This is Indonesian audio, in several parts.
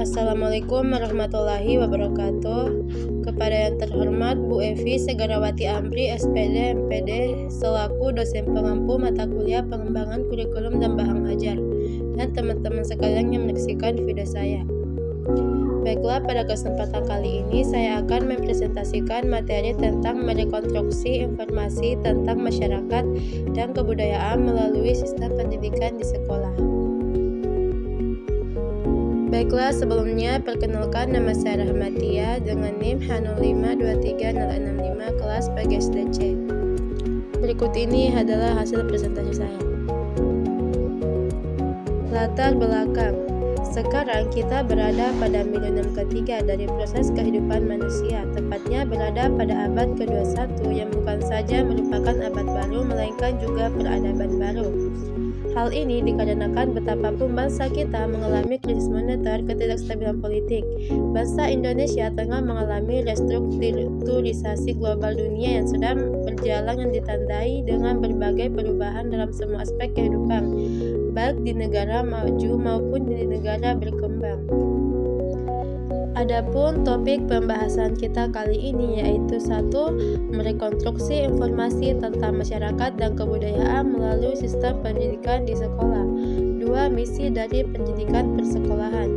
Assalamualaikum warahmatullahi wabarakatuh. Kepada yang terhormat Bu Evi Segarawati Amri, SPD, MPD, selaku dosen pengampu mata kuliah pengembangan kurikulum dan bahan ajar, dan teman-teman sekalian yang menyaksikan video saya. Baiklah, pada kesempatan kali ini saya akan mempresentasikan materi tentang merekonstruksi informasi tentang masyarakat dan kebudayaan melalui sistem pendidikan di sekolah. Baiklah, sebelumnya perkenalkan, nama saya Rahmatia dengan NIM H0523065 kelas PGSDC. Berikut ini adalah hasil presentasi saya. Latar belakang. Sekarang kita berada pada milenum ketiga dari proses kehidupan manusia, tepatnya berada pada abad ke-21 yang bukan saja merupakan abad baru, melainkan juga peradaban baru. Hal ini dikarenakan betapapun bangsa kita mengalami krisis moneter, ketidakstabilan politik. Bangsa Indonesia tengah mengalami restrukturisasi global dunia yang sedang berjalan, yang ditandai dengan berbagai perubahan dalam semua aspek kehidupan, baik di negara maju maupun di negara berkembang. Adapun topik pembahasan kita kali ini yaitu 1. Merekonstruksi informasi tentang masyarakat dan kebudayaan melalui sistem pendidikan di sekolah. 2. Misi dari pendidikan persekolahan.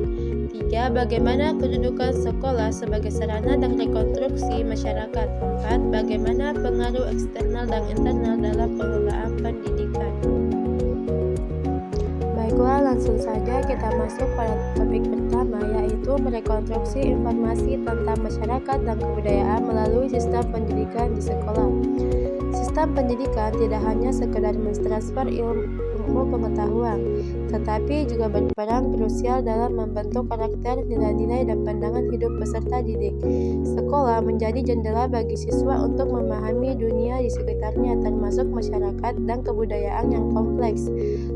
3. Bagaimana kedudukan sekolah sebagai sarana dan rekonstruksi masyarakat. 4. Bagaimana pengaruh eksternal dan internal dalam pengelolaan pendidikan. Baiklah, langsung saja kita masuk pada topik pertama, yaitu merekonstruksi informasi tentang masyarakat dan kebudayaan melalui sistem pendidikan di sekolah. Sistem pendidikan tidak hanya sekedar mentransfer ilmu pengetahuan, tetapi juga berperan krusial dalam membentuk karakter, nilai-nilai, dan pandangan hidup peserta didik. Sekolah menjadi jendela bagi siswa untuk memahami dunia di sekitarnya, termasuk masyarakat dan kebudayaan yang kompleks.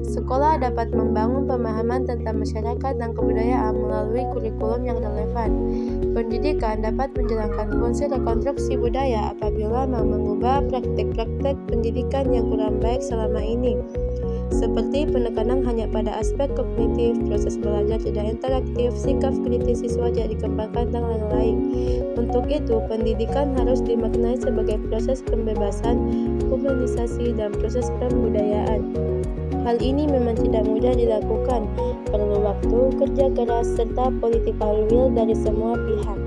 Sekolah dapat membangun pemahaman tentang masyarakat dan kebudayaan melalui kurikulum yang relevan. Pendidikan dapat menjalankan fungsi rekonstruksi budaya apabila mengubah praktek-praktek pendidikan yang kurang baik selama ini, seperti penekanan hanya pada aspek kognitif, proses belajar tidak interaktif, sikap kritis siswa tidak dikembangkan, dan lain-lain. Untuk itu, pendidikan harus dimaknai sebagai proses pembebasan, humanisasi, dan proses pembudayaan. Hal ini memang tidak mudah dilakukan, perlu waktu, kerja keras, serta political will dari semua pihak.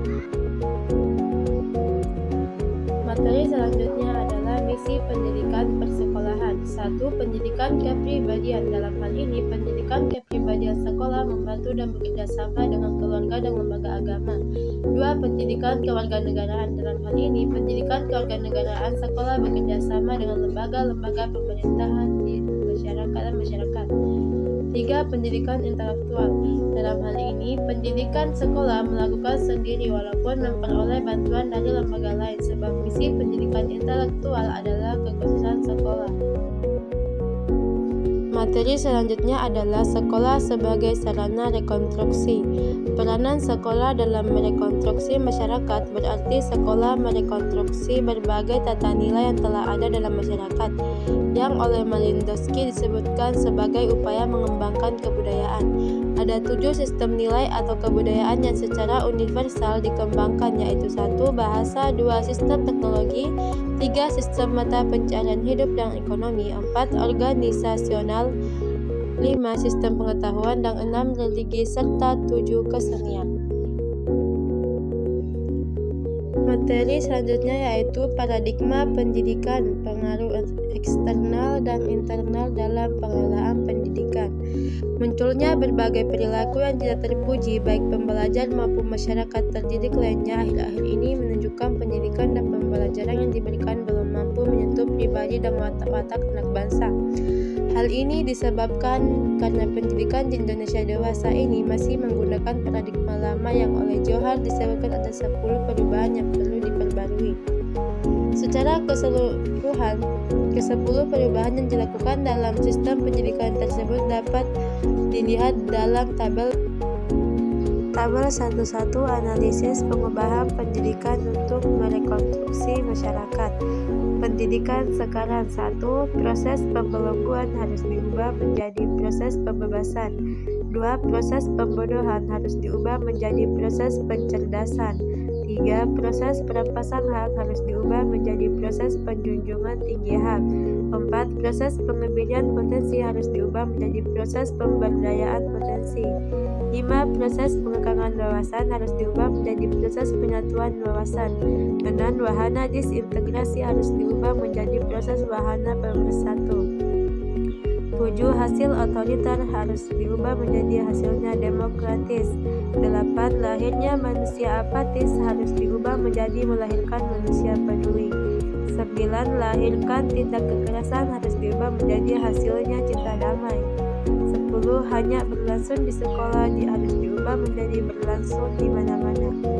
Materi selanjutnya adalah misi pendidikan persekolahan. 1. Pendidikan kepribadian. Dalam hal ini, pendidikan kepribadian sekolah membantu dan bekerja sama dengan keluarga dan lembaga agama. 2. Pendidikan kewarganegaraan. Dalam hal ini, pendidikan kewarganegaraan sekolah bekerja sama dengan lembaga-lembaga pemerintahan di masyarakat. 3. Pendidikan intelektual. Dalam hal ini, pendidikan sekolah melakukan sendiri walaupun memperoleh bantuan dari lembaga lain, sebab misi pendidikan intelektual adalah kekhususan sekolah. Materi selanjutnya adalah sekolah sebagai sarana rekonstruksi. Peranan sekolah dalam merekonstruksi masyarakat berarti sekolah merekonstruksi berbagai tata nilai yang telah ada dalam masyarakat, yang oleh Malinowski disebutkan sebagai upaya mengembangkan kebudayaan. Ada 7 sistem nilai atau kebudayaan yang secara universal dikembangkan, yaitu 1. Bahasa, 2. Sistem teknologi, 3. Sistem mata pencarian hidup dan ekonomi, 4. Organisasional, 5. Sistem pengetahuan, dan 6. Religi, serta 7. Kesenian. Materi selanjutnya yaitu paradigma pendidikan, pengaruh eksternal dan internal dalam pengelolaan pendidikan. Munculnya berbagai perilaku yang tidak terpuji baik pembelajar maupun masyarakat terdidik lainnya akhir-akhir ini menunjukkan pendidikan dan pembelajaran yang diberikan belum mampu menyentuh pribadi dan watak-watak anak bangsa. Hal ini disebabkan karena pendidikan di Indonesia dewasa ini masih menggunakan paradigma lama yang oleh Johar disebutkan ada 10 perubahan yang perlu diperbarui. Secara keseluruhan, ke-10 perubahan yang dilakukan dalam sistem pendidikan tersebut dapat dilihat dalam tabel 11 analisis pengubahan pendidikan untuk merekonstruksi masyarakat. Pendidikan sekarang. 1. Proses pembelengguan harus diubah menjadi proses pembebasan. 2. Proses pembodohan harus diubah menjadi proses pencerdasan. 3. Proses perampasan hak harus diubah menjadi proses penjunjungan tinggi hak. 4. Proses pengembangan potensi harus diubah menjadi proses pemberdayaan potensi. 5. Proses pengekangan wawasan harus diubah menjadi proses penyatuan wawasan. 6. Wahana disintegrasi harus diubah menjadi proses wahana pemersatu. 7. Hasil otoriter harus diubah menjadi hasilnya demokratis. 8. Lahirnya manusia apatis harus diubah menjadi melahirkan manusia peduli. 9. Lahirkan tindak kekerasan harus diubah menjadi hasilnya cinta damai. 10. Hanya berlangsung di sekolah harus diubah menjadi berlangsung di mana-mana.